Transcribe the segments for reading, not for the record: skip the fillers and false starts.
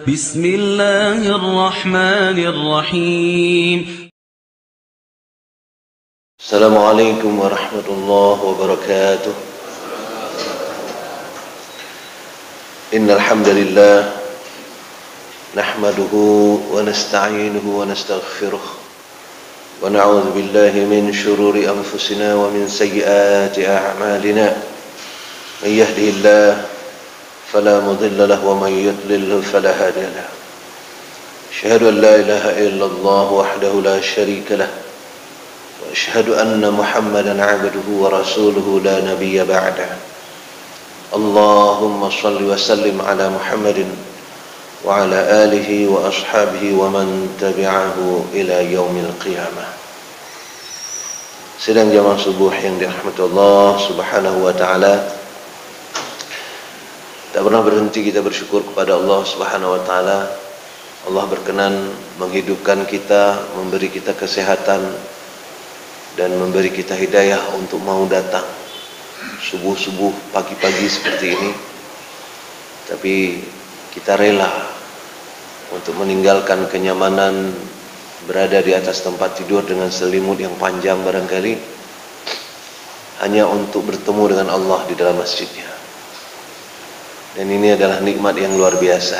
بسم الله الرحمن الرحيم. السلام عليكم ورحمة الله وبركاته. إن الحمد لله نحمده ونستعينه ونستغفره ونعوذ بالله من شرور أنفسنا ومن سيئات أعمالنا. من يهده الله فلا مضل له ومن يضلل فلا هادي له. أشهد أن لا إله إلا الله وحده لا شريك له وأشهد أن محمدا عبده ورسوله لا نبي بعده. اللهم صل وسلم على محمد وعلى آله وأصحابه ومن تبعه إلى يوم القيامة. Sidang jamaah subuh yang dirahmati Allah Subhanahu wa taala, tak pernah berhenti kita bersyukur kepada Allah Subhanahu wa taala. Allah berkenan menghidupkan kita, memberi kita kesehatan dan memberi kita hidayah untuk mau datang subuh-subuh pagi-pagi seperti ini. Tapi kita rela untuk meninggalkan kenyamanan berada di atas tempat tidur dengan selimut yang panjang barangkali hanya untuk bertemu dengan Allah di dalam masjidnya. Dan ini adalah nikmat yang luar biasa.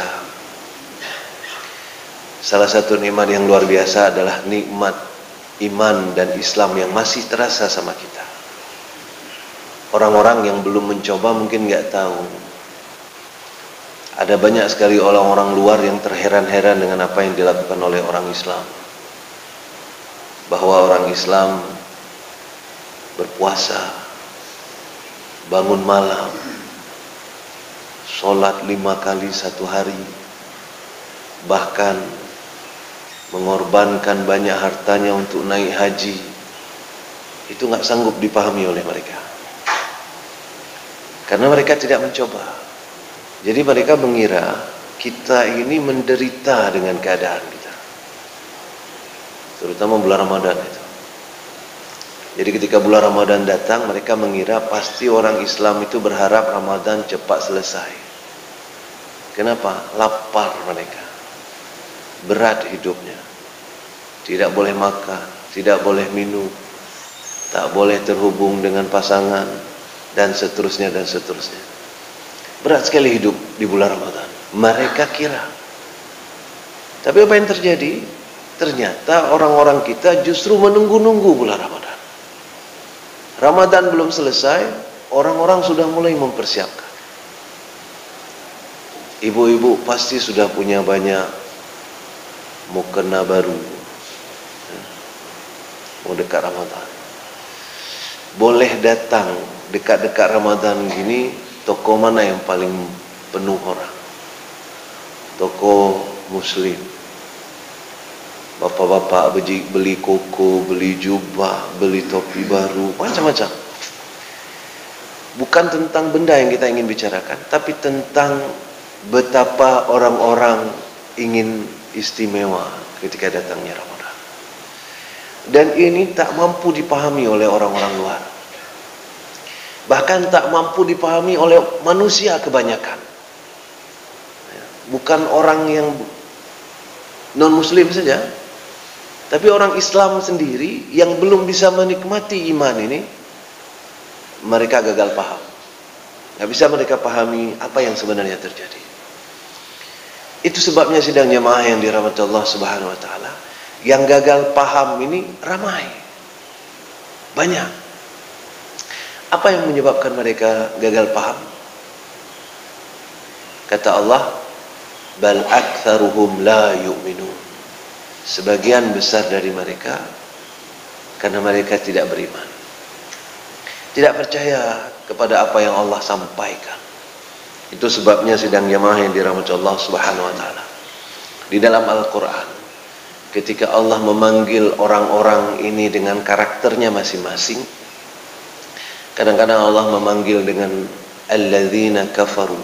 Salah satu nikmat yang luar biasa adalah nikmat iman dan Islam yang masih terasa sama kita. Orang-orang yang belum mencoba mungkin nggak tahu. Ada banyak sekali orang-orang luar yang terheran-heran dengan apa yang dilakukan oleh orang Islam. Bahwa orang Islam berpuasa, bangun malam, sholat 5 kali satu hari, bahkan mengorbankan banyak hartanya untuk naik haji. Itu nggak sanggup dipahami oleh mereka. Karena mereka tidak mencoba. Jadi mereka mengira kita ini menderita dengan keadaan kita. Terutama bulan Ramadan itu. Jadi ketika bulan Ramadan datang, mereka mengira pasti orang Islam itu berharap Ramadan cepat selesai. Kenapa? Lapar mereka. Berat hidupnya. Tidak boleh makan, tidak boleh minum, tak boleh terhubung dengan pasangan, dan seterusnya dan seterusnya. Berat sekali hidup di bulan Ramadan. Mereka kira. Tapi apa yang terjadi? Ternyata orang-orang kita justru menunggu-nunggu bulan Ramadan. Ramadan belum selesai, orang-orang sudah mulai mempersiapkan. Ibu-ibu pasti sudah punya banyak mukena baru. Mau dekat Ramadan. Boleh datang dekat-dekat Ramadan gini, toko mana yang paling penuh orang? Toko Muslim. Bapak-bapak beli koko, beli jubah, beli topi baru, macam-macam. Bukan tentang benda yang kita ingin bicarakan, tapi tentang betapa orang-orang ingin istimewa ketika datangnya Ramadan. Dan ini tak mampu dipahami oleh orang-orang luar. Bahkan tak mampu dipahami oleh manusia kebanyakan. Bukan orang yang non-muslim saja, tapi orang Islam sendiri yang belum bisa menikmati iman ini, mereka gagal paham. Gak bisa mereka pahami apa yang sebenarnya terjadi. Itu sebabnya sidang jamaah yang dirahmati Allah Subhanahu wa taala, yang gagal paham ini ramai. Banyak. Apa yang menyebabkan mereka gagal paham? Kata Allah, bal aktsaruhum la yu'minun. Sebagian besar dari mereka karena mereka tidak beriman. Tidak percaya kepada apa yang Allah sampaikan. Itu sebabnya sidang jamaah yang dirahmati Allah Subhanahu wa taala. Di dalam Al-Qur'an, ketika Allah memanggil orang-orang ini dengan karakternya masing-masing, kadang-kadang Allah memanggil dengan alladzina kafaru.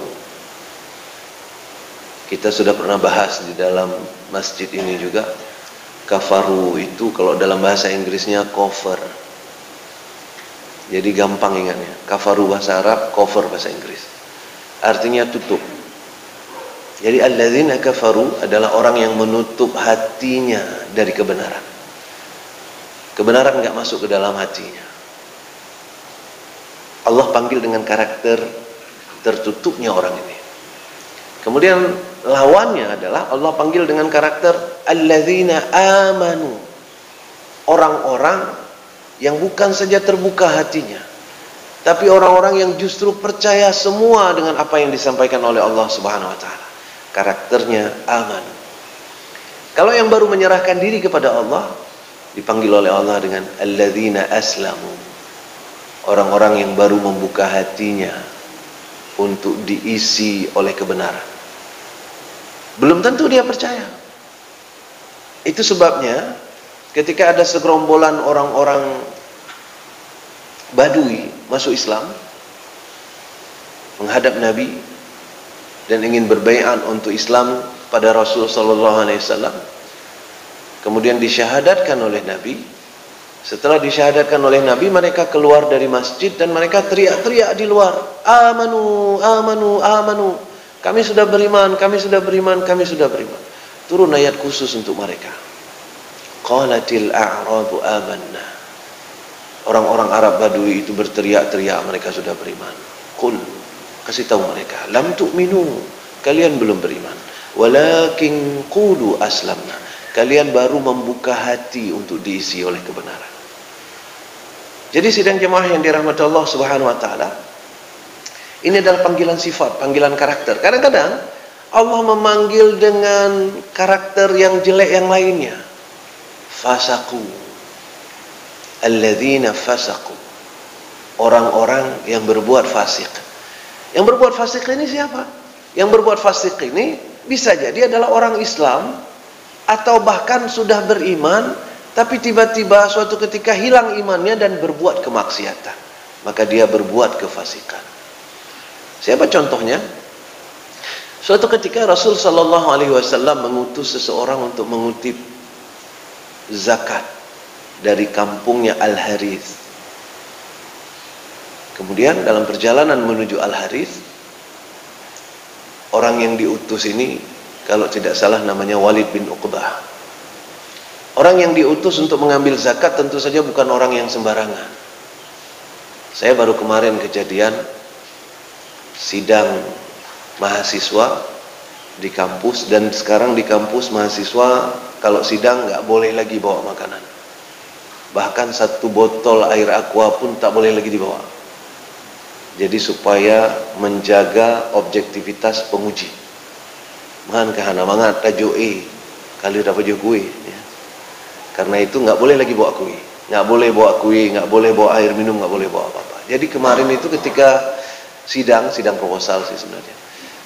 Kita sudah pernah bahas di dalam masjid ini juga. Kafaru itu kalau dalam bahasa Inggrisnya cover. Jadi gampang ingatnya. Kafaru bahasa Arab, cover bahasa Inggris. Artinya tutup. Jadi alladzina kafaru adalah orang yang menutup hatinya dari kebenaran. Kebenaran nggak masuk ke dalam hatinya. Allah panggil dengan karakter tertutupnya orang ini. Kemudian lawannya adalah Allah panggil dengan karakter alladzina amanu. Orang-orang yang bukan saja terbuka hatinya, tapi orang-orang yang justru percaya semua dengan apa yang disampaikan oleh Allah Subhanahu wa taala. Karakternya aman. Kalau yang baru menyerahkan diri kepada Allah, dipanggil oleh Allah dengan alladzina aslamu. Orang-orang yang baru membuka hatinya untuk diisi oleh kebenaran. Belum tentu dia percaya. Itu sebabnya ketika ada segerombolan orang-orang Badui masuk Islam, menghadap Nabi dan ingin berbaiat untuk Islam pada Rasul sallallahu alaihi wasallam. Kemudian disyahadatkan oleh Nabi. Setelah disyahadatkan oleh Nabi, mereka keluar dari masjid dan mereka teriak-teriak di luar, "Amanu, amanu, amanu." Kami sudah beriman, kami sudah beriman, kami sudah beriman. Turun ayat khusus untuk mereka. Qalatil a'rabu amanna. Orang-orang Arab Badui itu berteriak-teriak mereka sudah beriman. Qul, kasih tahu mereka, lam tu'minu, kalian belum beriman. Walakin qulu aslamna, kalian baru membuka hati untuk diisi oleh kebenaran. Jadi sidang jemaah yang dirahmati Allah Subhanahu wa taala, ini adalah panggilan sifat, panggilan karakter. Kadang-kadang Allah memanggil dengan karakter yang jelek yang lainnya. Fasaku, alladzina fasaku, orang-orang yang berbuat fasik. Yang berbuat fasik ini siapa? Yang berbuat fasik ini bisa jadi adalah orang Islam atau bahkan sudah beriman, tapi tiba-tiba suatu ketika hilang imannya dan berbuat kemaksiatan, maka dia berbuat kefasikan. Siapa contohnya? Suatu ketika Rasul sallallahu alaihi wasallam mengutus seseorang untuk mengutip zakat dari kampungnya Al-Harith. Kemudian dalam perjalanan menuju Al-Harith, orang yang diutus ini kalau tidak salah namanya Walid bin Uqbah. Orang yang diutus untuk mengambil zakat tentu saja bukan orang yang sembarangan. Saya baru kemarin kejadian sidang mahasiswa di kampus, dan sekarang di kampus mahasiswa kalau sidang nggak boleh lagi bawa makanan. Bahkan satu botol air aqua pun tak boleh lagi dibawa. Jadi supaya menjaga objektivitas penguji. Man kahana mangat tajo kali dapat jo kue. Ya. Karena itu nggak boleh lagi bawa kue, nggak boleh bawa kue, nggak boleh bawa air minum, nggak boleh bawa apa-apa. Jadi kemarin itu ketika sidang proposal sih sebenarnya.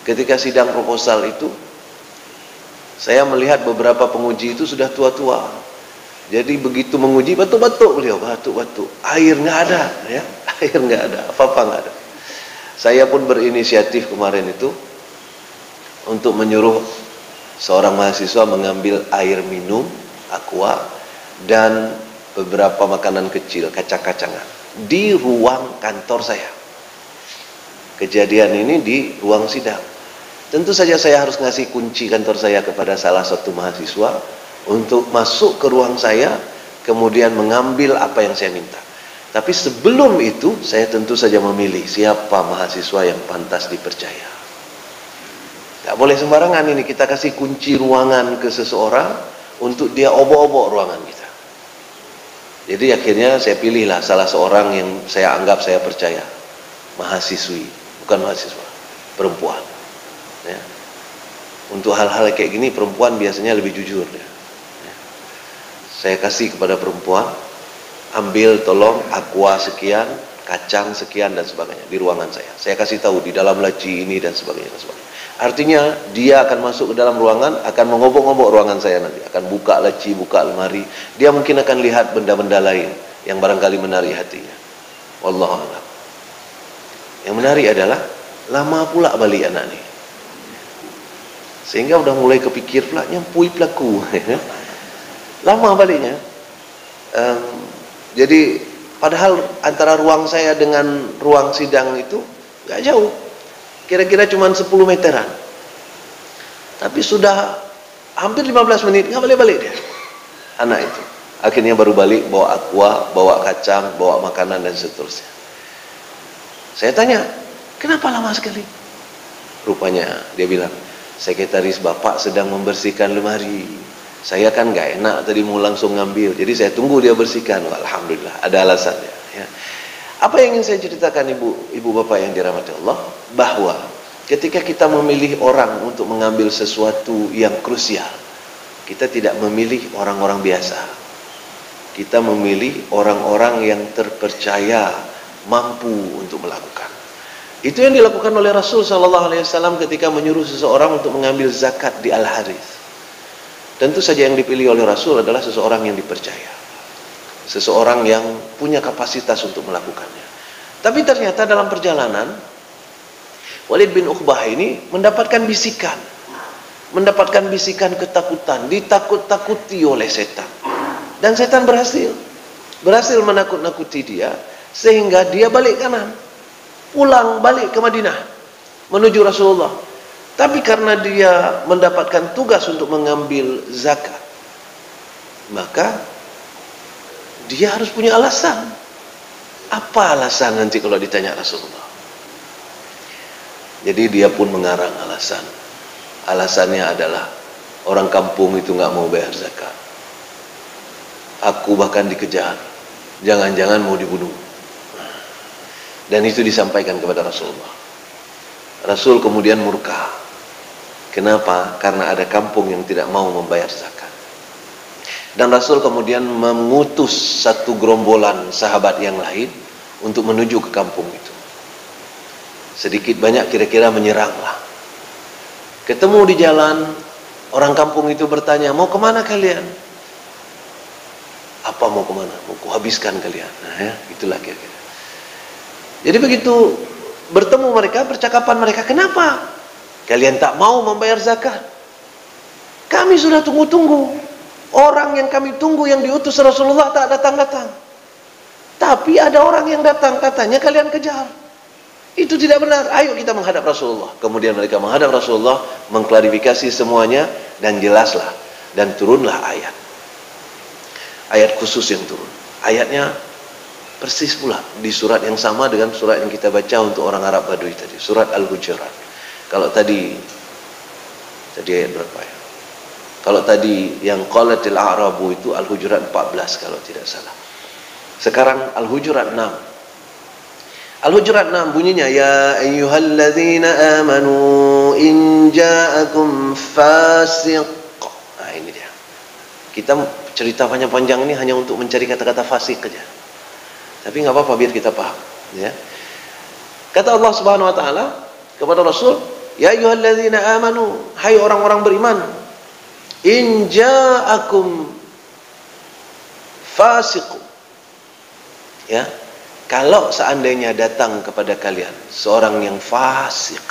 Ketika sidang proposal itu, saya melihat beberapa penguji itu sudah tua-tua. Jadi begitu menguji batuk-batuk beliau, batuk-batuk. Air nggak ada, ya, air nggak ada, apa-apa nggak ada. Saya pun berinisiatif kemarin itu untuk menyuruh seorang mahasiswa mengambil air minum, aqua, dan beberapa makanan kecil, kacang-kacangan di ruang kantor saya. Kejadian ini di ruang sidang. Tentu saja saya harus ngasih kunci kantor saya kepada salah satu mahasiswa untuk masuk ke ruang saya, kemudian mengambil apa yang saya minta. Tapi sebelum itu, saya tentu saja memilih siapa mahasiswa yang pantas dipercaya. Gak boleh sembarangan ini kita kasih kunci ruangan ke seseorang untuk dia obok-obok ruangan kita. Jadi akhirnya saya pilihlah salah seorang yang saya anggap saya percaya, mahasiswi, bukan mahasiswa, perempuan. Ya. Untuk hal-hal kayak gini perempuan biasanya lebih jujur. Ya. Ya. Saya kasih kepada perempuan, ambil tolong aqua sekian, kacang sekian dan sebagainya di ruangan saya. Saya kasih tahu di dalam laci ini dan sebagainya dan sebagainya. Artinya dia akan masuk ke dalam ruangan, akan mengobok-ngobok ruangan saya nanti, akan buka laci, buka lemari. Dia mungkin akan lihat benda-benda lain yang barangkali menarik hatinya. Wallahu a'lam. Yang menarik adalah lama pula balik anak ni. Sehingga udah mulai kepikir pula nyampui pelaku. Lama baliknya. Jadi padahal antara ruang saya dengan ruang sidang itu gak jauh. Kira-kira cuma 10 meteran. Tapi sudah hampir 15 menit nggak balik-balik dia, anak itu. Akhirnya baru balik, bawa aqua, bawa kacang, bawa makanan dan seterusnya. Saya tanya, kenapa lama sekali? Rupanya dia bilang, sekretaris bapak sedang membersihkan lemari. Saya kan nggak enak tadi mau langsung ngambil, jadi saya tunggu dia bersihkan. Alhamdulillah, ada alasannya. Ya. Apa yang ingin saya ceritakan ibu bapak yang dirahmati Allah, bahwa ketika kita memilih orang untuk mengambil sesuatu yang krusial, kita tidak memilih orang-orang biasa. Kita memilih orang-orang yang terpercaya, mampu untuk melakukan. Itu yang dilakukan oleh Rasul SAW ketika menyuruh seseorang untuk mengambil zakat di Al-Harith. Tentu saja yang dipilih oleh Rasul adalah seseorang yang dipercaya, seseorang yang punya kapasitas untuk melakukannya. Tapi ternyata dalam perjalanan, Walid bin Uqbah ini mendapatkan bisikan ketakutan, ditakut-takuti oleh setan. Dan setan berhasil menakut-nakuti dia, sehingga dia balik kanan, balik ke Madinah, menuju Rasulullah. Tapi karena dia mendapatkan tugas untuk mengambil zakat, maka dia harus punya alasan. Apa alasan nanti kalau ditanya Rasulullah? Jadi dia pun mengarang alasan. Alasannya adalah, orang kampung itu nggak mau bayar zakat. Aku bahkan dikejar, jangan-jangan mau dibunuh. Dan itu disampaikan kepada Rasulullah. Rasul kemudian murka. Kenapa? Karena ada kampung yang tidak mau membayar zakat. Dan Rasul kemudian mengutus satu gerombolan sahabat yang lain untuk menuju ke kampung itu. Sedikit banyak kira-kira menyeranglah. Ketemu di jalan, orang kampung itu bertanya, mau kemana kalian? Apa mau kemana? Mau kuhabiskan kalian. Nah, ya, itulah kira-kira. Jadi begitu bertemu mereka, percakapan mereka, kenapa kalian tak mau membayar zakat? Kami sudah tunggu-tunggu. Orang yang kami tunggu yang diutus Rasulullah tak datang-datang. Tapi ada orang yang datang, katanya kalian kejar. Itu tidak benar. Ayo kita menghadap Rasulullah. Kemudian mereka menghadap Rasulullah, mengklarifikasi semuanya, dan jelaslah. Dan turunlah ayat. Ayat khusus yang turun. Ayatnya persis pula di surat yang sama dengan surat yang kita baca untuk orang Arab Badui tadi, surat Al-Hujurat. Kalau tadi ayat berapa ya? Kalau tadi yang qalatil a'rabu itu Al-Hujurat 14 kalau tidak salah. Sekarang Al-Hujurat 6. Al-Hujurat 6 bunyinya, ya ayyuhalladzina amanu in ja'akum fasiq. Nah, ini dia. Kita cerita panjang-panjang ini hanya untuk mencari kata-kata fasik saja. Tapi nggak apa-apa biar kita paham, ya. Kata Allah Subhanahu wa taala kepada Rasul, ya ayyuhalladzina amanu, hai orang-orang beriman, in ja'akum fasiqun. Ya. Kalau seandainya datang kepada kalian seorang yang fasik,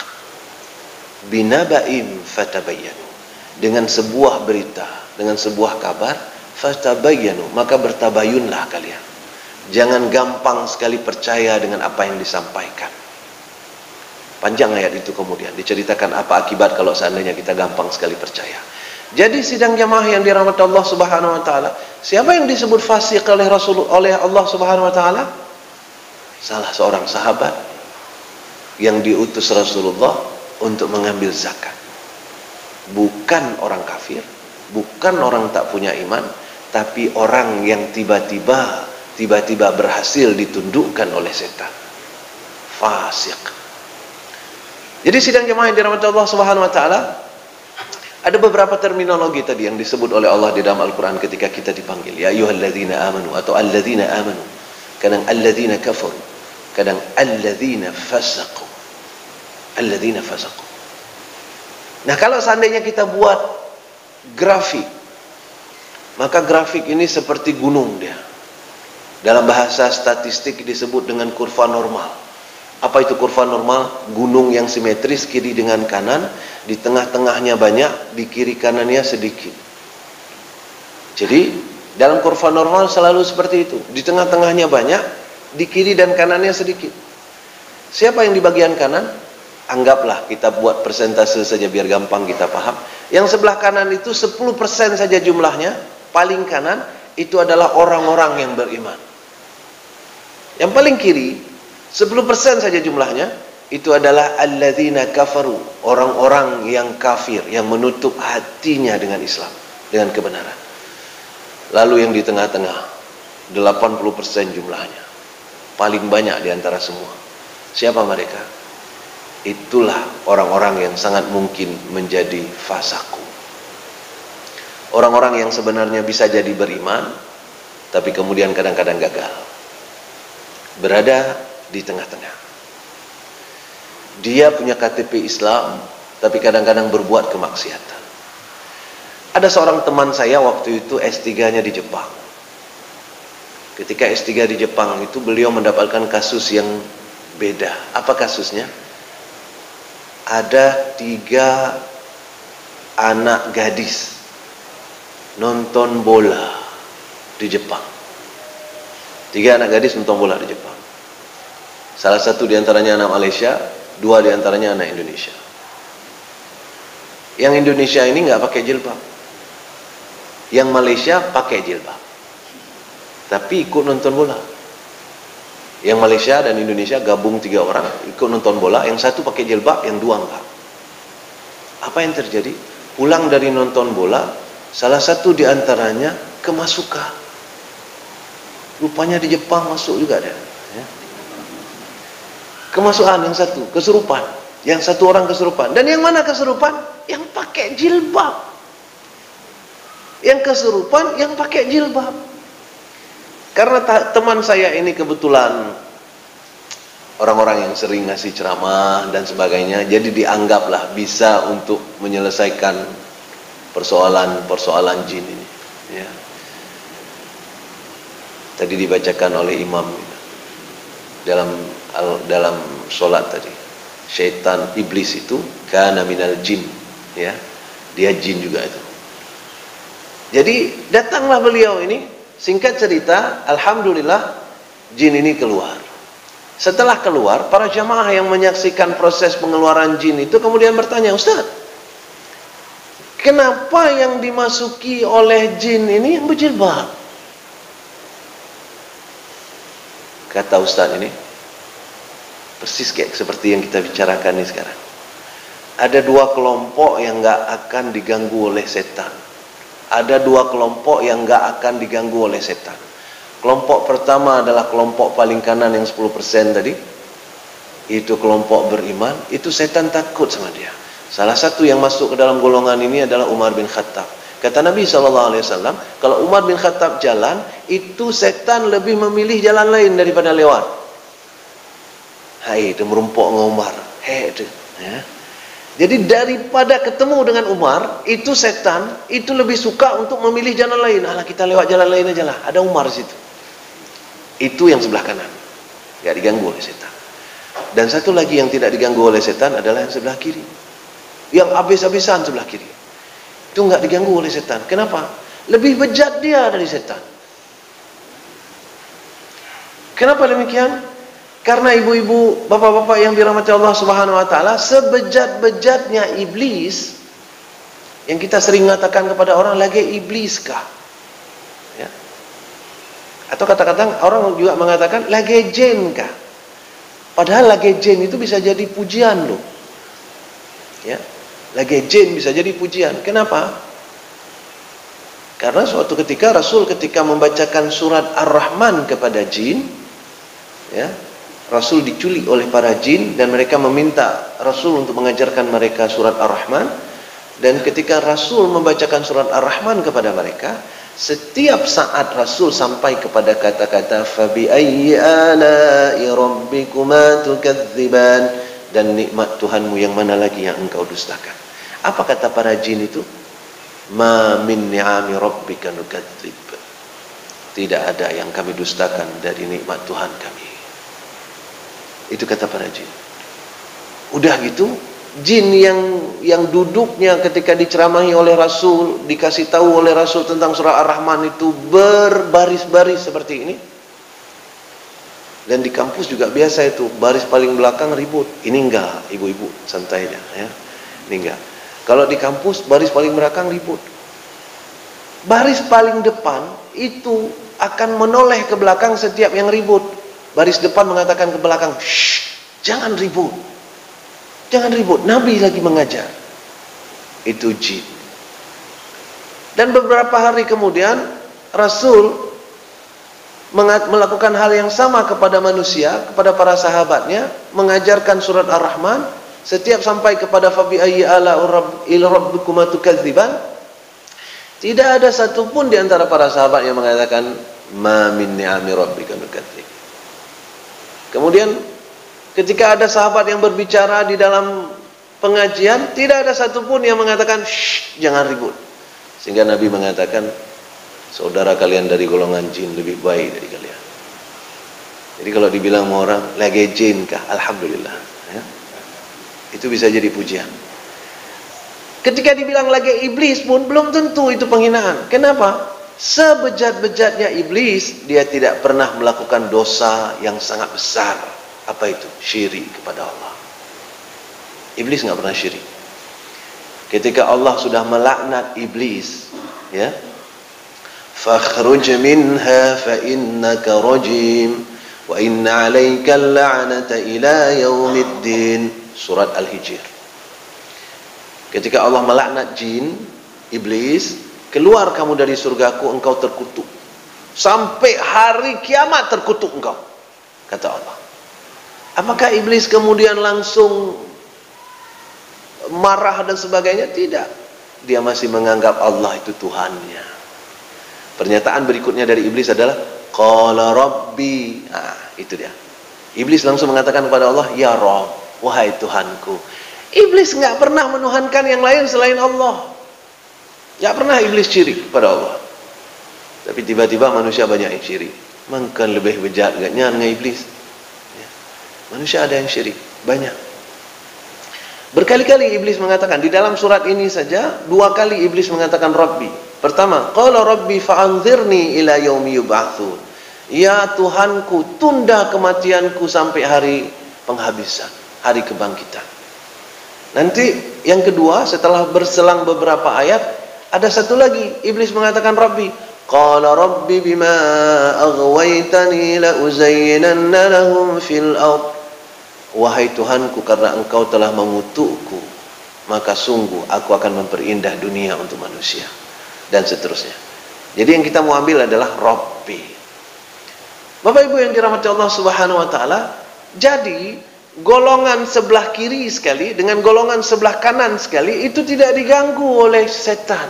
binaba'in fatabayyanu, dengan sebuah berita, dengan sebuah kabar, fatabayyanu, maka bertabayunlah kalian. Jangan gampang sekali percaya dengan apa yang disampaikan. Panjang ayat itu kemudian diceritakan apa akibat kalau seandainya kita gampang sekali percaya. Jadi sidang jamaah yang dirahmati Allah Subhanahu wa taala, siapa yang disebut fasik oleh Allah Subhanahu wa taala? Salah seorang sahabat yang diutus Rasulullah untuk mengambil zakat. Bukan orang kafir, bukan orang tak punya iman, tapi orang yang tiba-tiba berhasil ditundukkan oleh setan. Fasik. Jadi sidang jemaah yang dirahmati Allah Subhanahu wa taala, ada beberapa terminologi tadi yang disebut oleh Allah di dalam Al-Qur'an ketika kita dipanggil, ya ayyuhalladzina amanu atau alladzina amanu. Kadang alladzina kafaru, kadang alladzina fasaqu. Alladzina fasaqu. Nah, kalau seandainya kita buat grafik, maka grafik ini seperti gunung dia. Dalam bahasa statistik disebut dengan kurva normal. Apa itu kurva normal? Gunung yang simetris kiri dengan kanan, di tengah-tengahnya banyak, di kiri kanannya sedikit. Jadi dalam kurva normal selalu seperti itu. Di tengah-tengahnya banyak, di kiri dan kanannya sedikit. Siapa yang di bagian kanan? Anggaplah kita buat persentase saja biar gampang kita paham. Yang sebelah kanan itu 10% saja jumlahnya, paling kanan itu adalah orang-orang yang beriman. Yang paling kiri 10% saja jumlahnya, itu adalah alladzina kafaru, orang-orang yang kafir, yang menutup hatinya dengan Islam, dengan kebenaran. Lalu yang di tengah-tengah 80% jumlahnya, paling banyak di antara semua. Siapa mereka? Itulah orang-orang yang sangat mungkin menjadi fasaku. Orang-orang yang sebenarnya bisa jadi beriman, tapi kemudian kadang-kadang gagal. Berada di tengah-tengah. Dia punya KTP Islam, tapi kadang-kadang berbuat kemaksiatan. Ada seorang teman saya waktu itu S3-nya di Jepang. Ketika S3 di Jepang itu beliau mendapatkan kasus yang beda. Apa kasusnya? Ada 3 anak gadis nonton bola di Jepang. 3 anak gadis nonton bola di Jepang. Salah satu diantaranya anak Malaysia, 2 diantaranya anak Indonesia. Yang Indonesia ini nggak pakai jilbab. Yang Malaysia pakai jilbab, tapi ikut nonton bola. Yang Malaysia dan Indonesia gabung 3 orang ikut nonton bola. Yang satu pakai jilbab, yang 2 enggak. Apa yang terjadi? Pulang dari nonton bola, salah satu diantaranya kemasukan. Rupanya di Jepang masuk juga dia. Ya. Kemasukan yang satu, kesurupan. Yang satu orang kesurupan. Dan yang mana kesurupan? Yang pakai jilbab. Yang kesurupan yang pakai jilbab. Karena teman saya ini kebetulan orang-orang yang sering ngasih ceramah dan sebagainya, jadi dianggaplah bisa untuk menyelesaikan persoalan-persoalan jin ini. Ya. Tadi dibacakan oleh imam dalam sholat tadi, syaitan iblis itu kana minal jin, ya, dia jin juga itu. Jadi datanglah beliau ini. Singkat cerita, alhamdulillah jin ini keluar. Setelah keluar, para jamaah yang menyaksikan proses pengeluaran jin itu kemudian bertanya, Ustaz, kenapa yang dimasuki oleh jin ini yang berjilbab? Kata Ustaz ini, persis kayak seperti yang kita bicarakan ini sekarang. Ada 2 kelompok yang nggak akan diganggu oleh setan. Ada 2 kelompok yang nggak akan diganggu oleh setan. Kelompok pertama adalah kelompok paling kanan yang 10% tadi. Itu kelompok beriman. Itu setan takut sama dia. Salah satu yang masuk ke dalam golongan ini adalah Umar bin Khattab. Kata Nabi SAW, kalau Umar bin Khattab jalan, itu setan lebih memilih jalan lain daripada lewat. Hai, itu merumpok dengan Umar. Hei, itu. Ya. Jadi daripada ketemu dengan Umar, itu setan itu lebih suka untuk memilih jalan lain. Alah, kita lewat jalan lain aja lah. Ada Umar di situ. Itu yang sebelah kanan, nggak diganggu oleh setan. Dan satu lagi yang tidak diganggu oleh setan adalah yang sebelah kiri. Yang habis-habisan sebelah kiri. Itu nggak diganggu oleh setan. Kenapa? Lebih bejat dia dari setan. Kenapa demikian? Karena ibu-ibu, bapak-bapak yang dirahmati Allah Subhanahu wa taala, sebejat-bejatnya iblis yang kita sering mengatakan kepada orang, lagi iblis kah? Ya. Atau kata-kata orang juga mengatakan lagi jin kah? Padahal lagi jin itu bisa jadi pujian loh. Ya. Lagi jin bisa jadi pujian. Kenapa? Karena suatu ketika Rasul ketika membacakan surat Ar-Rahman kepada jin, ya, Rasul diculik oleh para jin dan mereka meminta Rasul untuk mengajarkan mereka surat Ar-Rahman. Dan ketika Rasul membacakan surat Ar-Rahman kepada mereka, setiap saat Rasul sampai kepada kata-kata fabi ayyi ala'i rabbikuma tukadziban, dan nikmat Tuhanmu yang mana lagi yang engkau dustakan. Apa kata para jin itu? Ma min ni'ami rabbika nukadzib. Tidak ada yang kami dustakan dari nikmat Tuhan kami. Itu kata para jin. Udah gitu, jin yang duduknya ketika diceramahi oleh Rasul, dikasih tahu oleh Rasul tentang surah Ar-Rahman itu berbaris-baris seperti ini. Dan di kampus juga biasa itu, baris paling belakang ribut. Ini enggak, ibu-ibu santai aja ya. Ini enggak. Kalau di kampus baris paling belakang ribut. Baris paling depan itu akan menoleh ke belakang setiap yang ribut. Baris depan mengatakan ke belakang, "Shh, jangan ribut. Jangan ribut. Nabi lagi mengajar." Itu jin. Dan beberapa hari kemudian Rasul melakukan hal yang sama kepada manusia, kepada para sahabatnya, mengajarkan surat Ar-Rahman. Setiap sampai kepada fabi ayyi ala rabbikuma tukadziban, tidak ada satupun di antara para sahabat yang mengatakan ma min ni'ami rabbika nukadzib. Kemudian ketika ada sahabat yang berbicara di dalam pengajian, tidak ada satupun yang mengatakan shh, jangan ribut. Sehingga Nabi mengatakan, saudara kalian dari golongan jin lebih baik dari kalian. Jadi kalau dibilang sama orang, lagi jin kah? Alhamdulillah. Ya. Itu bisa jadi pujian. Ketika dibilang lagi iblis pun, belum tentu itu penghinaan. Kenapa? Sebejat-bejatnya iblis, dia tidak pernah melakukan dosa yang sangat besar. Apa itu? Syirik kepada Allah. Iblis nggak pernah syirik. Ketika Allah sudah melaknat iblis, ya, fakhruj minha fa innaka rajim wa inna 'alaika al-la'nata ila yaumiddin. Surat Al-Hijr. Ketika Allah melaknat jin, iblis, keluar kamu dari surgaku, engkau terkutuk. Sampai hari kiamat terkutuk engkau, kata Allah. Apakah iblis kemudian langsung marah dan sebagainya? Tidak. Dia masih menganggap Allah itu Tuhannya. Pernyataan berikutnya dari iblis adalah qala rabbi. Nah, itu dia. Iblis langsung mengatakan kepada Allah, ya Rabb, wahai Tuhanku. Iblis nggak pernah menuhankan yang lain selain Allah. Nggak pernah iblis syirik kepada Allah. Tapi tiba-tiba manusia banyak yang syirik. Maka lebih bejat gaknya dengan iblis. Ya. Manusia ada yang syirik, banyak. Berkali-kali iblis mengatakan, di dalam surat ini saja 2 kali iblis mengatakan Rabbi. Pertama, qala Rabbi fa'anzirni ila yaumi yub'atsun. Ya Tuhanku, tunda kematianku sampai hari penghabisan, hari kebangkitan. Nanti yang kedua, setelah berselang beberapa ayat, ada satu lagi iblis mengatakan Rabbi. Qala Rabbi bima aghwaytani la uzayyinanna lahum fil ardh. Wahai Tuhanku, karena engkau telah mengutukku, maka sungguh aku akan memperindah dunia untuk manusia. Dan seterusnya. Jadi yang kita mau ambil adalah Rabbi. Bapak Ibu yang dirahmati Allah Subhanahu wa taala, jadi golongan sebelah kiri sekali dengan golongan sebelah kanan sekali itu tidak diganggu oleh setan.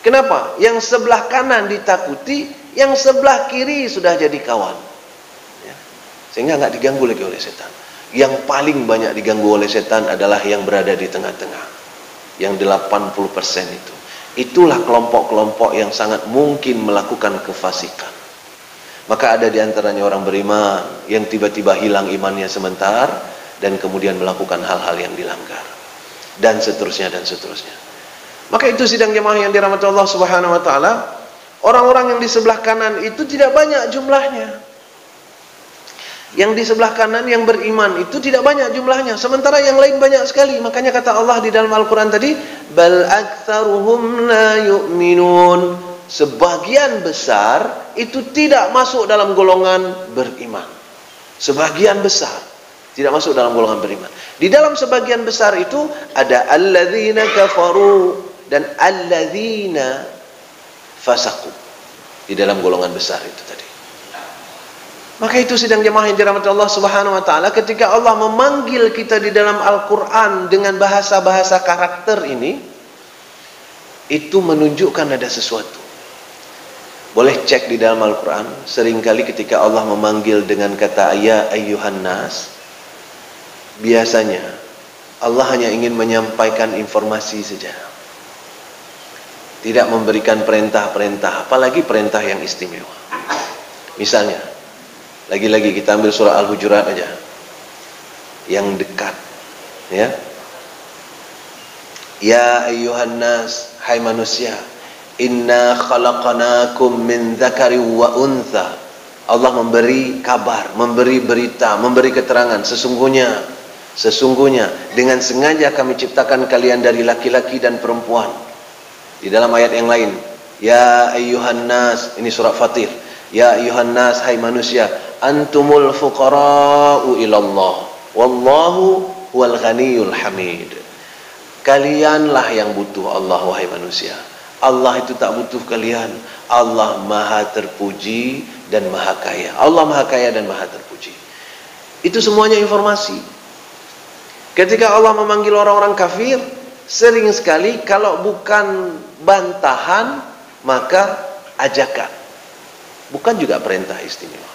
Kenapa? Yang sebelah kanan ditakuti, yang sebelah kiri sudah jadi kawan. Ya. Sehingga nggak diganggu lagi oleh setan. Yang paling banyak diganggu oleh setan adalah yang berada di tengah-tengah. Yang 80% itu. Itulah kelompok-kelompok yang sangat mungkin melakukan kefasikan. Maka ada di antaranya orang beriman yang tiba-tiba hilang imannya sebentar dan kemudian melakukan hal-hal yang dilanggar. Dan seterusnya dan seterusnya. Maka itu sidang jemaah yang dirahmati Allah Subhanahu wa taala, orang-orang yang di sebelah kanan itu tidak banyak jumlahnya. Yang di sebelah kanan yang beriman itu tidak banyak jumlahnya, sementara yang lain banyak sekali. Makanya kata Allah di dalam Al-Qur'an tadi, bal aktsaruhum la yu'minun. Sebagian besar itu tidak masuk dalam golongan beriman. Sebagian besar tidak masuk dalam golongan beriman. Di dalam sebagian besar itu ada alladzina kafaru dan alladzina fasaqu. Di dalam golongan besar itu tadi. Maka itu sidang jemaah yang dirahmati Allah Subhanahu wa taala, ketika Allah memanggil kita di dalam Al-Qur'an dengan bahasa-bahasa karakter ini, itu menunjukkan ada sesuatu. Boleh cek di dalam Al-Qur'an, seringkali ketika Allah memanggil dengan kata ya ayyuhan nas, biasanya Allah hanya ingin menyampaikan informasi saja. Tidak memberikan perintah-perintah, apalagi perintah yang istimewa. Misalnya, lagi-lagi kita ambil surah Al-Hujurat aja, yang dekat, ya. Ya ayyuhan nas, hai manusia, inna khalaqnakum min dzakari wa untha Allah memberi kabar, memberi berita, memberi keterangan. Sesungguhnya dengan sengaja kami ciptakan kalian dari laki-laki dan perempuan. Di dalam ayat yang lain, ya ayyuhan nas, ini surah Fatir. Ya ayyuhan nas, hai manusia, antumul fuqara'u ilallah, wallahu huwal ghaniyul hamid. Kalianlah yang butuh Allah, wahai manusia. Allah itu tak butuh kalian. Allah maha terpuji dan maha kaya. Allah maha kaya dan maha terpuji. Itu semuanya informasi. Ketika Allah memanggil orang-orang kafir, sering sekali kalau bukan bantahan, maka ajakan. Bukan juga perintah istimewa.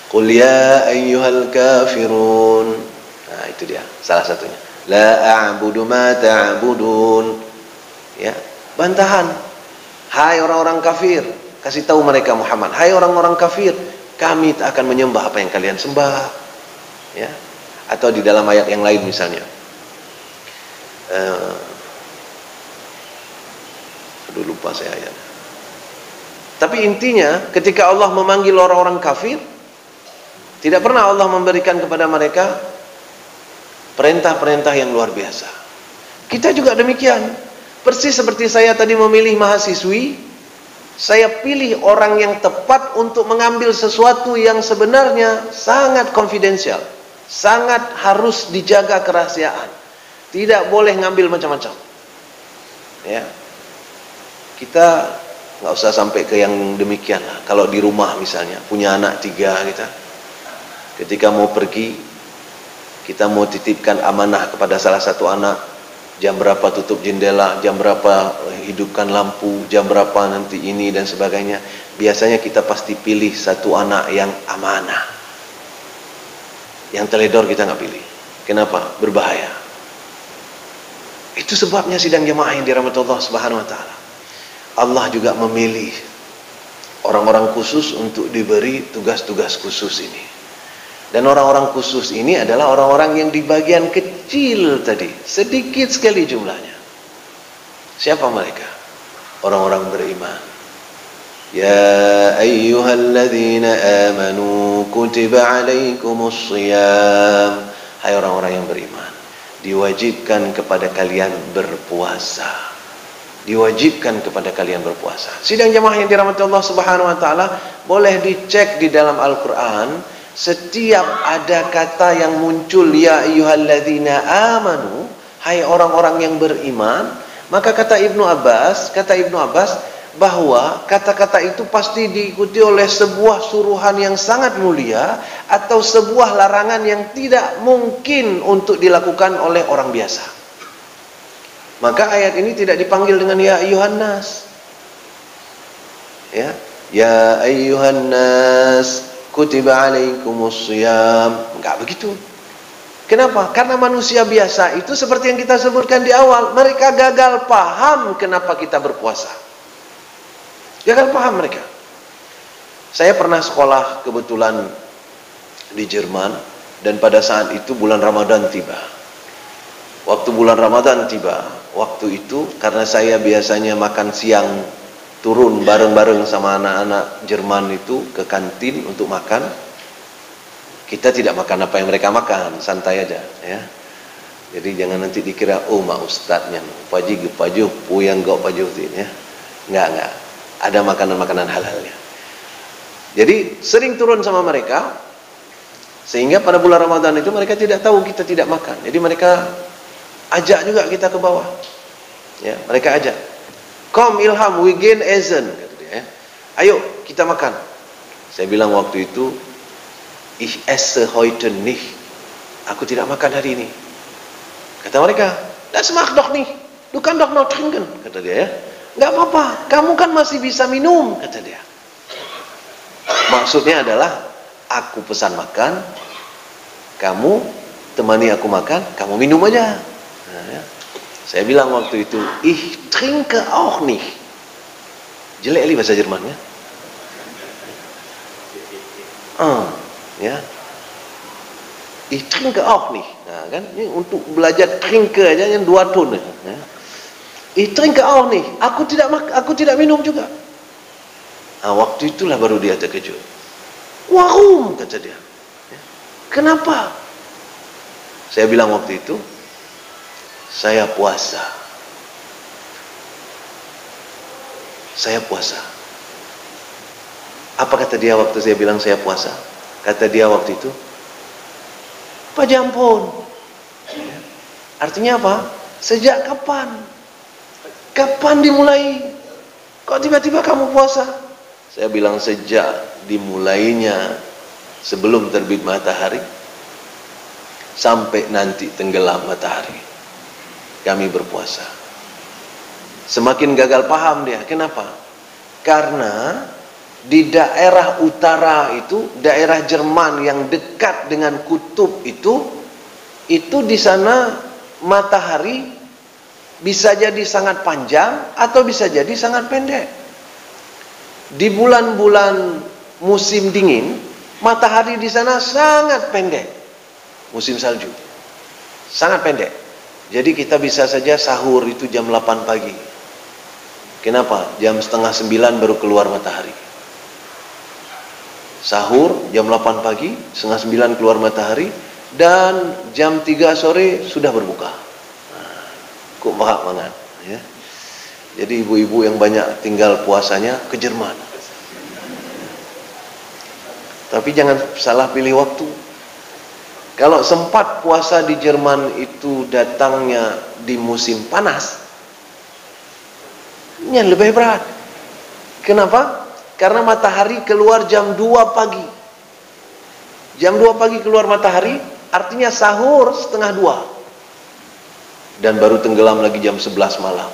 Qul ya ayyuhal kafirun. Nah, itu dia salah satunya. La a'budu ma ta'budun. Ya, bantahan. Hai orang-orang kafir, kasih tahu mereka Muhammad, hai orang-orang kafir, kami tak akan menyembah apa yang kalian sembah. Ya. Atau di dalam ayat yang lain misalnya. Aduh, lupa saya ayat. Tapi intinya ketika Allah memanggil orang-orang kafir, tidak pernah Allah memberikan kepada mereka perintah-perintah yang luar biasa. Kita juga demikian. Persis seperti saya tadi memilih mahasiswi, saya pilih orang yang tepat untuk mengambil sesuatu yang sebenarnya sangat konfidensial, sangat harus dijaga kerahasiaan. Tidak boleh ngambil macam-macam. Ya. Kita nggak usah sampai ke yang demikian lah. Kalau di rumah misalnya punya anak 3 kita, ketika mau pergi, kita mau titipkan amanah kepada salah satu anak, jam berapa tutup jendela, jam berapa hidupkan lampu, jam berapa nanti ini dan sebagainya. Biasanya kita pasti pilih satu anak yang amanah. Yang teledor kita nggak pilih. Kenapa? Berbahaya. Itu sebabnya sidang jemaah yang dirahmati Allah Subhanahu wa taala. Allah juga memilih orang-orang khusus untuk diberi tugas-tugas khusus ini. Dan orang-orang khusus ini adalah orang-orang yang di bagian kecil tadi, sedikit sekali jumlahnya. Siapa mereka? Orang-orang beriman. Ya ayyuhalladzina amanu kutiba alaikumus shiyam. Hai orang-orang yang beriman, diwajibkan kepada kalian berpuasa. Diwajibkan kepada kalian berpuasa. Sidang jemaah yang dirahmati Allah Subhanahu wa taala, boleh dicek di dalam Al-Qur'an. Setiap ada kata yang muncul ya ayyuhalladzina amanu, hai orang-orang yang beriman, maka kata Ibnu Abbas bahwa kata-kata itu pasti diikuti oleh sebuah suruhan yang sangat mulia atau sebuah larangan yang tidak mungkin untuk dilakukan oleh orang biasa. Maka ayat ini tidak dipanggil dengan ya ayyuhan nas. Ya ayyuhan nas kutiba alaikumus shiyam. Enggak begitu. Kenapa? Karena manusia biasa itu seperti yang kita sebutkan di awal, mereka gagal paham kenapa kita berpuasa. Gagal paham mereka. Saya pernah sekolah kebetulan di Jerman, dan pada saat itu bulan Ramadan tiba. Waktu bulan Ramadan tiba, waktu itu karena saya biasanya makan siang turun bareng-bareng sama anak-anak Jerman itu ke kantin untuk makan. Kita tidak makan apa yang mereka makan, santai aja ya. Jadi jangan nanti dikira oh mak ustadznya paju puyang gak paju ya. Enggak. Ada makanan-makanan halalnya. Jadi sering turun sama mereka, sehingga pada bulan Ramadan itu mereka tidak tahu kita tidak makan. Jadi mereka ajak juga kita ke bawah. Ya, mereka ajak. Kom Ilham, we gehen essen, kata dia. Ya. Ayo kita makan. Saya bilang waktu itu, ich esse heute nicht. Aku tidak makan hari ini. Kata mereka, das macht doch nicht. Du kannst doch noch trinken, kata dia ya. Enggak apa-apa, kamu kan masih bisa minum, kata dia. Maksudnya adalah aku pesan makan, kamu temani aku makan, kamu minum aja. Nah, ya. Saya bilang waktu itu, ich trinke auch nicht. Jelek li bahasa Jermannya. Ya. Ich trinke auch nicht. Nah, kan? Ini untuk belajar trinke aja yang 2 tone. Ya. Ich trinke auch nicht. Aku tidak minum juga. Nah, waktu itulah baru dia terkejut. Wahum, kata dia. Kenapa? Saya bilang waktu itu, saya puasa. Saya puasa. Apa kata dia waktu saya bilang saya puasa? Kata dia waktu itu, Pak Jampon. Artinya apa? Sejak kapan? Kapan dimulai? Kok tiba-tiba kamu puasa? Saya bilang sejak dimulainya sebelum terbit matahari sampai nanti tenggelam matahari, kami berpuasa. Semakin gagal paham dia. Kenapa? Karena di daerah utara itu, daerah Jerman yang dekat dengan kutub itu di sana matahari bisa jadi sangat panjang atau bisa jadi sangat pendek. Di bulan-bulan musim dingin, matahari di sana sangat pendek. Musim salju, sangat pendek. Jadi kita bisa saja sahur itu jam 8 pagi. Kenapa? Jam setengah 9 baru keluar matahari. Sahur jam 8 pagi, setengah 9 keluar matahari, dan jam 3 sore sudah berbuka. Nah, kok bahak mangan, ya. Jadi ibu-ibu yang banyak tinggal puasanya ke Jerman. Tapi jangan salah pilih waktu. Kalau sempat puasa di Jerman itu datangnya di musim panas, ini lebih berat. Kenapa? Karena matahari keluar jam 2 pagi. Jam 2 pagi keluar matahari, artinya sahur setengah 2. Dan baru tenggelam lagi jam 11 malam.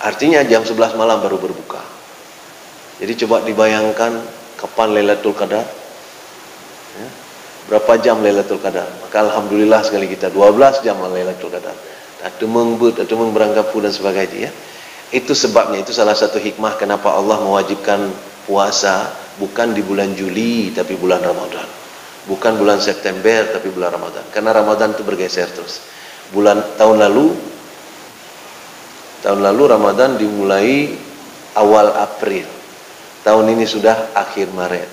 Artinya jam 11 malam baru berbuka. Jadi coba dibayangkan kapan Lailatul Qadar. Ya, berapa jam Lailatul Qadar? Maka alhamdulillah sekali kita 12 jam Lailatul Qadar. Atau berangkap dan sebagainya, ya. Itu sebabnya, itu salah satu hikmah kenapa Allah mewajibkan puasa bukan di bulan Juli tapi bulan Ramadan. Bukan bulan September tapi bulan Ramadan. Karena Ramadan itu bergeser terus. Tahun lalu Ramadan dimulai awal April. Tahun ini sudah akhir Maret.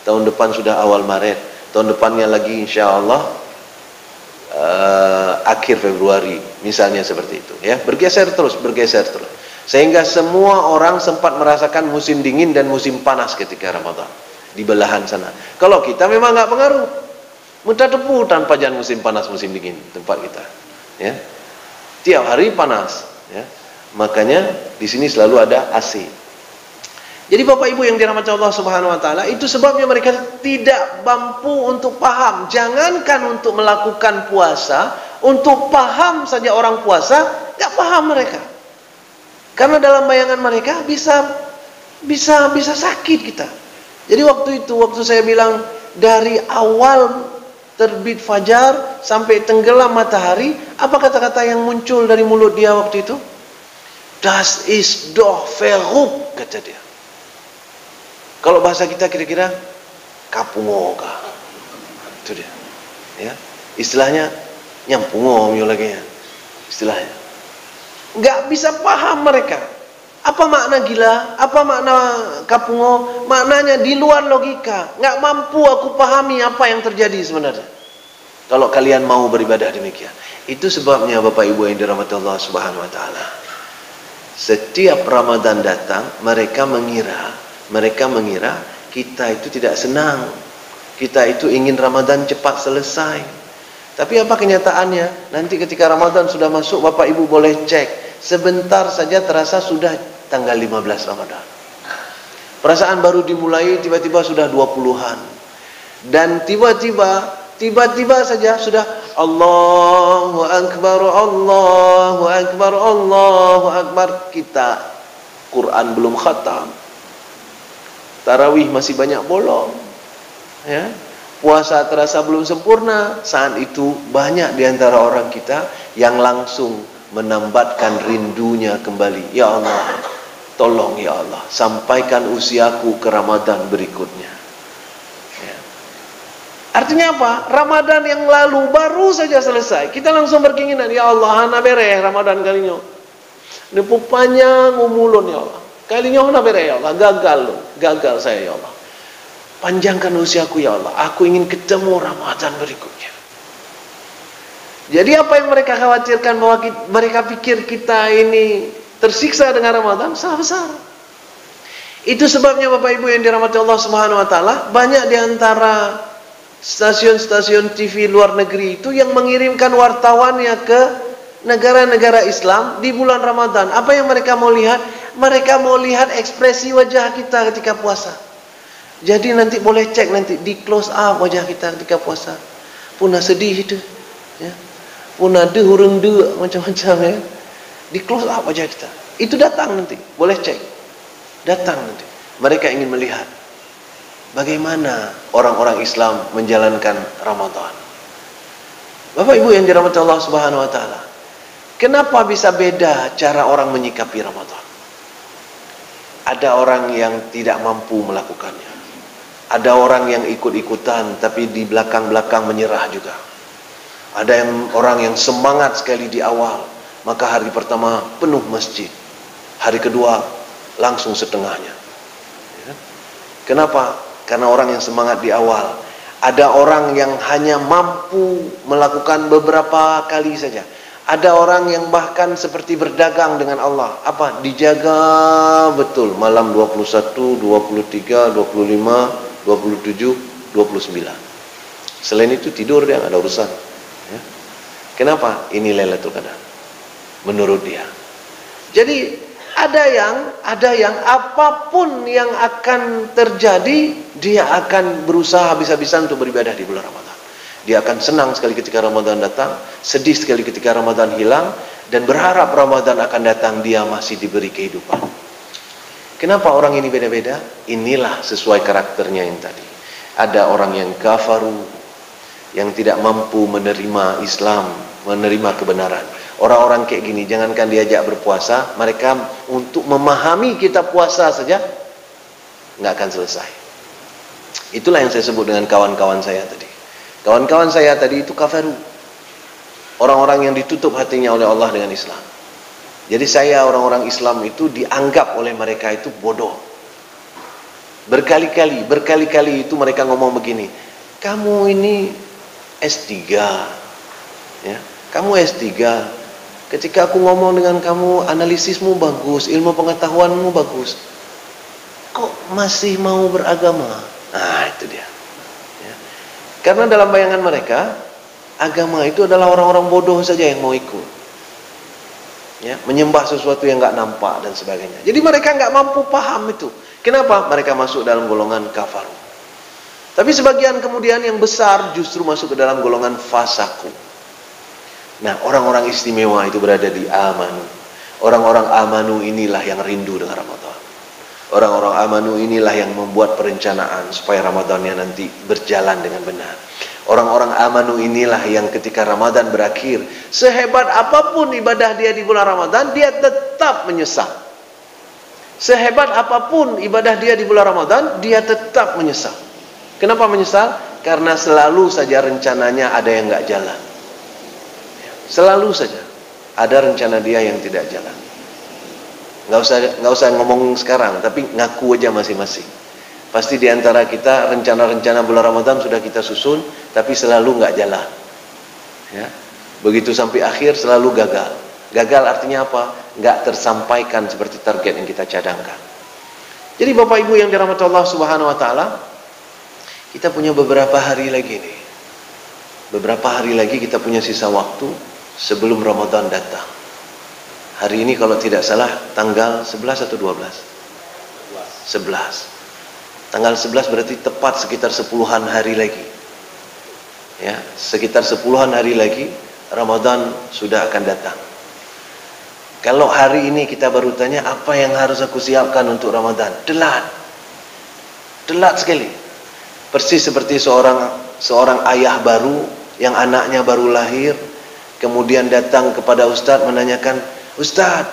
Tahun depan sudah awal Maret. Tahun depannya lagi insya Allah akhir Februari. Misalnya seperti itu, ya. Bergeser terus. Sehingga semua orang sempat merasakan musim dingin dan musim panas ketika Ramadan di belahan sana. Kalau kita memang nggak pengaruh. Mudah tepu tanpa jangan musim panas, musim dingin tempat kita, ya. Tiap hari panas, ya. Makanya di sini selalu ada AC. Jadi Bapak Ibu yang dirahmati Allah Subhanahu wa taala, itu sebabnya mereka tidak mampu untuk paham. Jangankan untuk melakukan puasa, untuk paham saja orang puasa, nggak paham mereka. Karena dalam bayangan mereka bisa sakit kita. Jadi waktu saya bilang dari awal terbit fajar sampai tenggelam matahari, apa kata-kata yang muncul dari mulut dia waktu itu? Das ist doch verrückt, kata dia. Kalau bahasa kita kira-kira kapungoka. Itu dia. Ya. Istilahnya nyampungo lagi ya. Istilahnya. Nggak bisa paham mereka. Apa makna gila? Apa makna kapungo? Maknanya di luar logika. Nggak mampu aku pahami apa yang terjadi sebenarnya. Kalau kalian mau beribadah demikian. Itu sebabnya Bapak Ibu yang dirahmati Allah Subhanahu wa taala. Setiap Ramadan datang, mereka mengira kita itu tidak senang. Kita itu ingin Ramadan cepat selesai. Tapi apa kenyataannya? Nanti ketika Ramadan sudah masuk, Bapak Ibu boleh cek. Sebentar saja terasa sudah tanggal 15 Ramadan. Perasaan baru dimulai, tiba-tiba sudah 20-an. Dan tiba-tiba saja sudah Allahu Akbar, Allahu Akbar, Allahu Akbar. Kita Quran belum khatam. Tarawih masih banyak bolong. Ya. Puasa terasa belum sempurna. Saat itu banyak di antara orang kita yang langsung menambatkan rindunya kembali. Ya Allah, tolong ya Allah, sampaikan usiaku ke Ramadan berikutnya. Ya. Artinya apa? Ramadan yang lalu baru saja selesai, kita langsung berkeinginan, ya Allah, hana bereh Ramadan kali ini. Nepuk panjang umulun ya Allah. Kali nyohna bere ya Allah, gagal saya ya Allah. Panjangkan usiaku ya Allah, aku ingin ketemu Ramadan berikutnya. Jadi apa yang mereka khawatirkan, bahwa mereka pikir kita ini tersiksa dengan Ramadan, salah besar. Itu sebabnya Bapak Ibu yang dirahmati Allah Subhanahu wa taala, banyak di antara stasiun-stasiun TV luar negeri itu yang mengirimkan wartawannya ke negara-negara Islam di bulan Ramadan. Apa yang mereka mau lihat? Mereka mau lihat ekspresi wajah kita ketika puasa. Jadi nanti boleh cek nanti di close up wajah kita ketika puasa. Punah sedih itu, ya. Punah hurung macam-macam, ya. Di close up wajah kita. Itu datang nanti, boleh cek. Datang nanti. Mereka ingin melihat bagaimana orang-orang Islam menjalankan Ramadan. Bapak Ibu yang dirahmati Allah Subhanahu wa taala, kenapa bisa beda cara orang menyikapi Ramadan? Ada orang yang tidak mampu melakukannya. Ada orang yang ikut-ikutan tapi di belakang-belakang menyerah juga. Ada orang yang semangat sekali di awal, maka hari pertama penuh masjid. Hari kedua langsung setengahnya. Kenapa? Karena orang yang semangat di awal. Ada orang yang hanya mampu melakukan beberapa kali saja. Ada orang yang bahkan seperti berdagang dengan Allah. Apa? Dijaga betul. Malam 21, 23, 25, 27, 29. Selain itu tidur dia, nggak ada urusan. Ya. Kenapa? Ini Lailatul Qadar menurut dia. Jadi ada yang apapun yang akan terjadi, dia akan berusaha habis-habisan untuk beribadah di bulan Ramadan. Dia akan senang sekali ketika Ramadan datang, sedih sekali ketika Ramadan hilang, dan berharap Ramadan akan datang dia masih diberi kehidupan. Kenapa orang ini beda-beda? Inilah sesuai karakternya yang tadi. Ada orang yang kafaru, yang tidak mampu menerima Islam, menerima kebenaran. Orang-orang kayak gini, jangankan diajak berpuasa, mereka untuk memahami kita puasa saja nggak akan selesai. Itulah yang saya sebut dengan kawan-kawan saya tadi. Kawan-kawan saya tadi itu kafaru, orang-orang yang ditutup hatinya oleh Allah dengan Islam. Jadi saya, orang-orang Islam itu dianggap oleh mereka itu bodoh. Berkali-kali itu mereka ngomong begini, kamu ini S3, ya, kamu S3. Ketika aku ngomong dengan kamu, analisismu bagus, ilmu pengetahuanmu bagus, kok masih mau beragama? Nah, itu dia. Ya. Karena dalam bayangan mereka, agama itu adalah orang-orang bodoh saja yang mau ikut. Ya, menyembah sesuatu yang nggak nampak dan sebagainya. Jadi mereka nggak mampu paham itu. Kenapa? Mereka masuk dalam golongan kafar. Tapi sebagian kemudian yang besar justru masuk ke dalam golongan fasaku. Nah, orang-orang istimewa itu berada di amanu. Orang-orang amanu inilah yang rindu dengan Ramadan. Orang-orang amanu inilah yang membuat perencanaan supaya Ramadannya nanti berjalan dengan benar. Orang-orang amanu inilah yang ketika Ramadan berakhir, sehebat apapun ibadah dia di bulan Ramadan, dia tetap menyesal. Sehebat apapun ibadah dia di bulan Ramadan, dia tetap menyesal. Kenapa menyesal? Karena selalu saja rencananya ada yang nggak jalan. Selalu saja ada rencana dia yang tidak jalan. Nggak usah ngomong sekarang, tapi ngaku aja masing-masing. Pasti di antara kita rencana-rencana bulan Ramadan sudah kita susun, tapi selalu nggak jalan. Ya. Begitu sampai akhir selalu gagal. Gagal artinya apa? Nggak tersampaikan seperti target yang kita cadangkan. Jadi Bapak Ibu yang dirahmati Allah Subhanahu wa taala, kita punya beberapa hari lagi nih. Beberapa hari lagi kita punya sisa waktu sebelum Ramadan datang. Hari ini kalau tidak salah tanggal 11 atau 12? 11. Tanggal 11 berarti tepat sekitar 10-an hari lagi. Ya, sekitar 10-an hari lagi Ramadan sudah akan datang. Kalau hari ini kita baru tanya apa yang harus aku siapkan untuk Ramadan, telat. Telat sekali. Persis seperti seorang ayah baru yang anaknya baru lahir, kemudian datang kepada Ustadz menanyakan, Ustadz,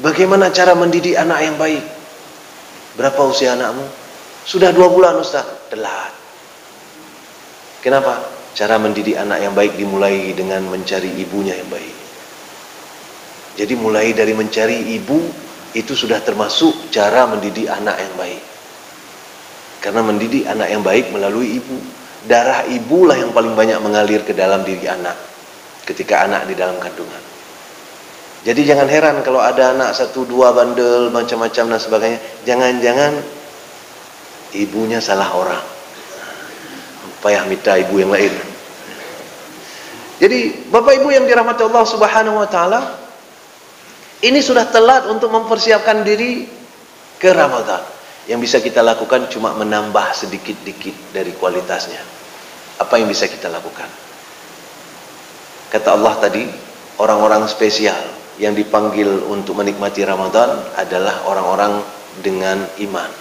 bagaimana cara mendidik anak yang baik? Berapa usia anakmu? Sudah 2 bulan Ustadz. Telat. Kenapa? Cara mendidik anak yang baik dimulai dengan mencari ibunya yang baik. Jadi mulai dari mencari ibu, Itu sudah termasuk cara mendidik anak yang baik. Karena mendidik anak yang baik melalui ibu. Darah ibulah yang paling banyak mengalir ke dalam diri anak ketika anak di dalam kandungan. Jadi jangan heran kalau ada anak 1, 2 bandel macam-macam dan sebagainya. Jangan-jangan ibunya salah orang. Payah minta ibu yang lain. Jadi Bapak Ibu yang dirahmati Allah Subhanahu wa taala, ini sudah telat untuk mempersiapkan diri ke Ramadan. Yang bisa kita lakukan cuma menambah sedikit-dikit dari kualitasnya. Apa yang bisa kita lakukan? Kata Allah tadi, orang-orang spesial yang dipanggil untuk menikmati Ramadan adalah orang-orang dengan iman.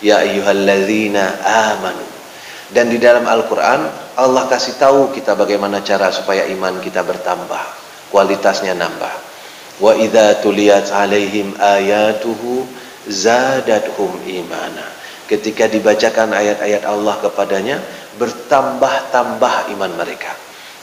Ya ayyuhalladzina amanu. Dan di dalam Al-Quran Allah kasih tahu kita bagaimana cara supaya iman kita bertambah, kualitasnya nambah. Wa idza tuliyat alaihim ayatuhu zadatuhum imana. Ketika dibacakan ayat-ayat Allah kepadanya, bertambah-tambah iman mereka.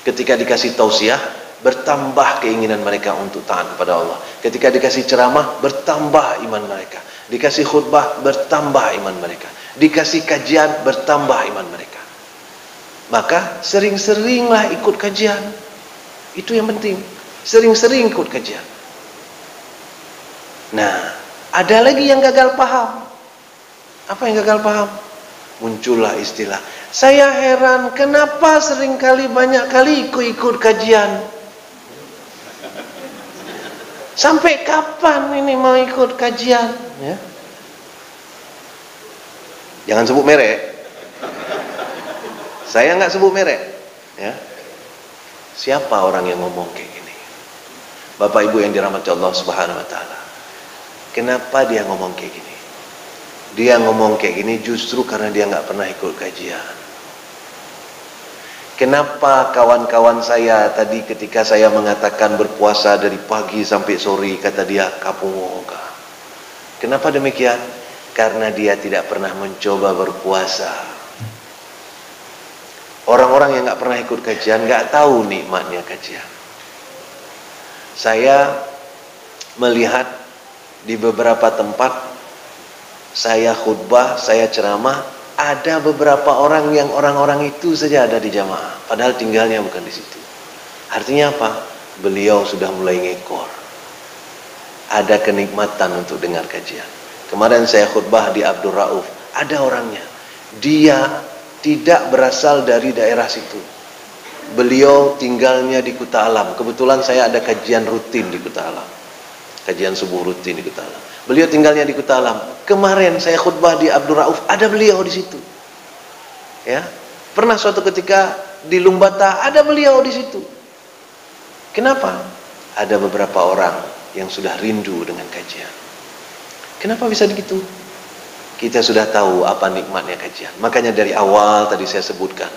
Ketika dikasih tausiah, bertambah keinginan mereka untuk taat kepada Allah. Ketika dikasih ceramah, bertambah iman mereka. Dikasih khutbah, bertambah iman mereka. Dikasih kajian, bertambah iman mereka. Maka sering-seringlah ikut kajian. Itu yang penting. Sering-sering ikut kajian. Nah, ada lagi yang gagal paham. Apa yang gagal paham? Muncullah istilah, saya heran kenapa seringkali banyak kali ikut kajian. Sampai kapan ini mau ikut kajian? Ya. Jangan sebut merek. Saya nggak sebut merek. Ya. Siapa orang yang ngomong kayak gini? Bapak Ibu yang dirahmati Allah Subhanahu wa taala. Kenapa dia ngomong kayak gini? Dia ngomong kayak gini justru karena dia nggak pernah ikut kajian. Kenapa kawan-kawan saya tadi ketika saya mengatakan berpuasa dari pagi sampai sore, kata dia kapungoga. Kenapa demikian? Karena dia tidak pernah mencoba berpuasa. Orang-orang yang nggak pernah ikut kajian nggak tahu nikmatnya kajian. Saya melihat di beberapa tempat saya khutbah, saya ceramah, ada beberapa orang yang orang-orang itu saja ada di jamaah, padahal tinggalnya bukan di situ. Artinya apa? Beliau sudah mulai ngekor. Ada kenikmatan untuk dengar kajian. Kemarin saya khutbah di Abdul Rauf, ada orangnya. Dia tidak berasal dari daerah situ. Beliau tinggalnya di Kuta Alam. Kebetulan saya ada kajian rutin di Kuta Alam. Kajian subuh rutin di Kuta Alam. Beliau tinggalnya di Kuta Alam. Kemarin saya khutbah di Abdul Rauf, ada beliau di situ. Ya, pernah suatu ketika di Lumbata ada beliau di situ. Kenapa? Ada beberapa orang yang sudah rindu dengan kajian. Kenapa bisa begitu? Kita sudah tahu apa nikmatnya kajian. Makanya dari awal tadi saya sebutkan,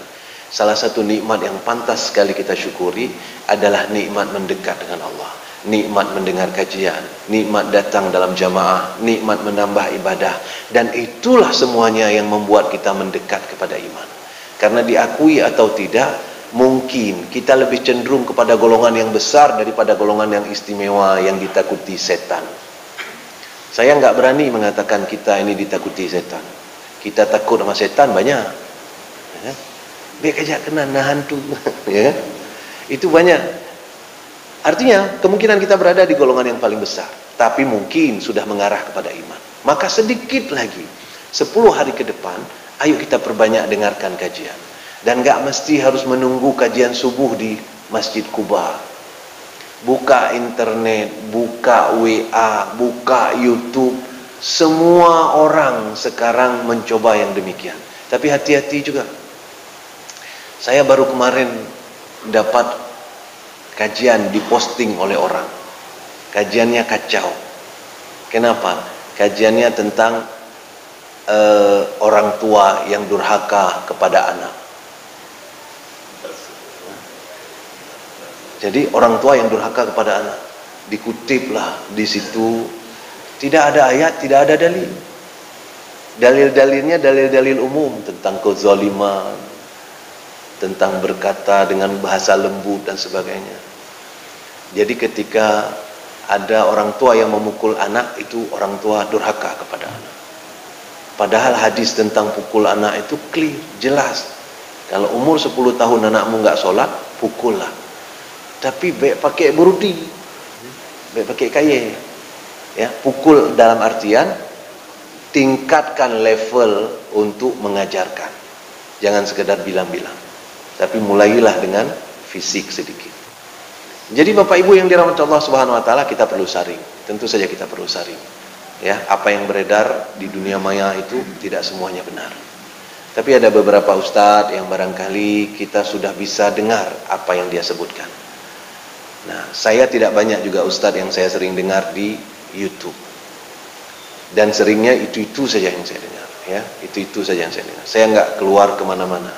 salah satu nikmat yang pantas sekali kita syukuri adalah nikmat mendekat dengan Allah. Nikmat mendengar kajian, nikmat datang dalam jamaah, nikmat menambah ibadah. Dan itulah semuanya yang membuat kita mendekat kepada iman. Karena diakui atau tidak, mungkin kita lebih cenderung kepada golongan yang besar daripada golongan yang istimewa yang ditakuti setan. Saya nggak berani mengatakan kita ini ditakuti setan. Kita takut sama setan banyak. Ya. Biar kejak kena nahan tuh. Ya. Itu banyak. Artinya kemungkinan kita berada di golongan yang paling besar, tapi mungkin sudah mengarah kepada iman. Maka sedikit lagi, 10 hari ke depan, ayo kita perbanyak dengarkan kajian. Dan gak mesti harus menunggu kajian subuh di Masjid Kuba. Buka internet, buka WA, buka YouTube. Semua orang sekarang mencoba yang demikian. Tapi hati-hati juga. Saya baru kemarin dapat kajian diposting oleh orang. Kajiannya kacau. Kenapa? Kajiannya tentang orang tua yang durhaka kepada anak. Jadi orang tua yang durhaka kepada anak. Dikutiplah di situ. Tidak ada ayat, tidak ada dalil. Dalil-dalilnya dalil-dalil umum tentang kezaliman, tentang berkata dengan bahasa lembut dan sebagainya. Jadi ketika ada orang tua yang memukul anak, itu orang tua durhaka kepada anak. Padahal hadis tentang pukul anak itu clear, jelas. Kalau umur 10 tahun anakmu nggak sholat, pukullah. Tapi baik pakai burudi, baik pakai kaye. Ya, pukul dalam artian tingkatkan level untuk mengajarkan. Jangan sekedar bilang-bilang. Tapi mulailah dengan fisik sedikit. Jadi Bapak Ibu yang dirahmati Allah Subhanahu wa taala, kita perlu saring. Tentu saja kita perlu saring. Ya, apa yang beredar di dunia maya itu tidak semuanya benar. Tapi ada beberapa ustadz yang barangkali kita sudah bisa dengar apa yang dia sebutkan. Nah, saya tidak banyak juga ustadz yang saya sering dengar di YouTube. Dan seringnya itu-itu saja yang saya dengar, ya. Itu-itu saja yang saya dengar. Saya nggak keluar kemana-mana.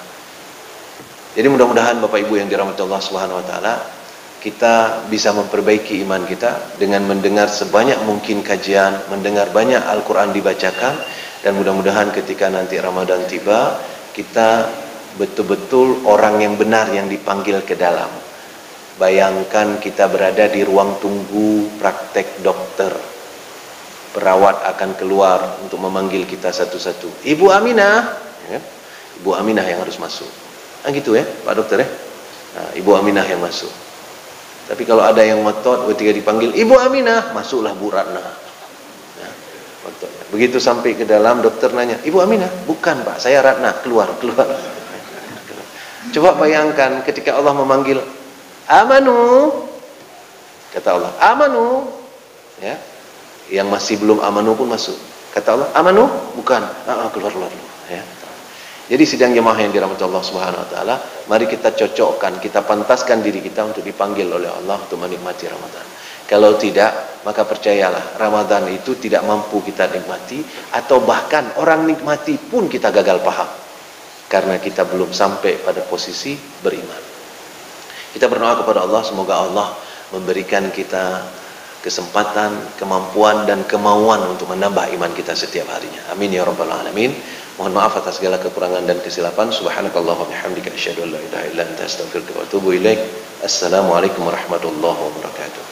Jadi mudah-mudahan Bapak Ibu yang dirahmati Allah Subhanahu wa taala, kita bisa memperbaiki iman kita dengan mendengar sebanyak mungkin kajian, mendengar banyak Al-Quran dibacakan, dan mudah-mudahan ketika nanti Ramadan tiba, kita betul-betul orang yang benar yang dipanggil ke dalam. Bayangkan kita berada di ruang tunggu praktek dokter. Perawat akan keluar untuk memanggil kita satu-satu. Ibu Aminah, ya? Ibu Aminah yang harus masuk. Nah gitu ya Pak Dokter ya. Nah, Ibu Aminah yang masuk. Tapi kalau ada yang ngotot ketika dipanggil Ibu Aminah, masuklah Bu Ratna. Ya, begitu sampai ke dalam, dokter nanya, Ibu Aminah? Bukan Pak, saya Ratna. Keluar. Coba bayangkan ketika Allah memanggil Amanu, kata Allah, Amanu, ya, yang masih belum amanu pun masuk. Kata Allah, Amanu? Bukan. Keluar. Ya. Jadi sidang jemaah yang dirahmati Allah Subhanahu wa taala, mari kita cocokkan, kita pantaskan diri kita untuk dipanggil oleh Allah untuk menikmati Ramadan. Kalau tidak, maka percayalah, Ramadan itu tidak mampu kita nikmati, atau bahkan orang nikmati pun kita gagal paham. Karena kita belum sampai pada posisi beriman. Kita berdoa kepada Allah, semoga Allah memberikan kita kesempatan, kemampuan, dan kemauan untuk menambah iman kita setiap harinya. Amin ya rabbal alamin. Mohon maaf atas segala kekurangan dan kesilapan. Subhanakallahumma bihamdika asyhadu an la ilaha illa anta astaghfiruka wa atubu ilaik. Assalamualaikum warahmatullahi wabarakatuh.